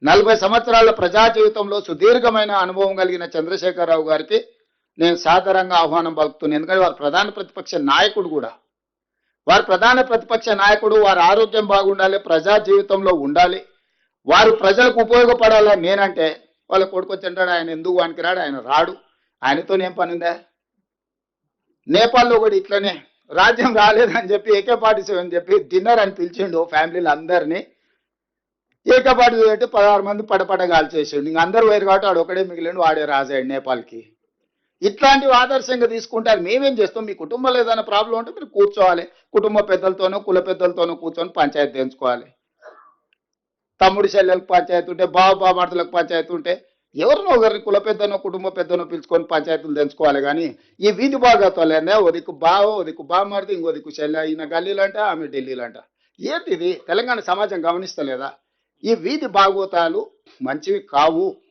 40 సంవత్సరాల ప్రజా జీవితంలో సుదీర్ఘమైన అనుభవం కలిగిన చంద్రశేఖరరావు గారికి నేను సాదరంగా ఆహ్వానం పలుకుతున్నాను. ఎందుకంటే వారు ప్రధాన ప్రతిపక్ష నాయకుడు కూడా. వారు ప్రధాన ప్రతిపక్ష నాయకుడు. వారి ఆరోగ్యం బాగుండాలి, ప్రజా జీవితంలో ఉండాలి, వారు ప్రజలకు ఉపయోగపడాలని నేనంటే వాళ్ళ కొడుకు వచ్చింటాడు, ఆయన ఎందుకు వానికి రాడు, ఆయన రాడు, ఆయనతోనేం పని ఉందా? నేపాల్లో కూడా ఇట్లనే రాజ్యం రాలేదని చెప్పి AK-47 అని చెప్పి డిన్నర్ అని పిలిచిండు ఫ్యామిలీలు అందరినీ. AK-47 పెట్టి 16 మంది పడపడ కాల్చేసిండు. ఇంక అందరూ వేరు కాబట్టి వాడు ఒకడే మిగిలిండు, వాడే రాజాడు నేపాల్కి. ఇట్లాంటివి ఆదర్శంగా తీసుకుంటారు. మేమేం చేస్తాం, మీ కుటుంబంలో ఏదైనా ప్రాబ్లం ఉంటే మీరు కూర్చోవాలి, కుటుంబ పెద్దలతోనో కుల పెద్దలతోనో కూర్చొని పంచాయతీ తెంచుకోవాలి. తమ్ముడు చెల్లెలకు పంచాయతీ ఉంటే, బావ బామార్తలకు పంచాయతీ ఉంటే ఎవరినో ఒకరిని కుల పెద్దనో కుటుంబ పెద్దనో పిలుచుకొని పంచాయతీలు తెంచుకోవాలి. కానీ ఈ వీధి భాగత్వాలనే ఓ దిక్కు బావ, ఓ దిక్కు బామార్ది, ఇంకో దిక్కు చెల్లె, ఈయన గల్లీలంట ఆమె ఢిల్లీలంట. ఏంటిది? తెలంగాణ సమాజం గమనిస్తలేదా? ఈ వీధి భాగవతాలు మంచివి కావు.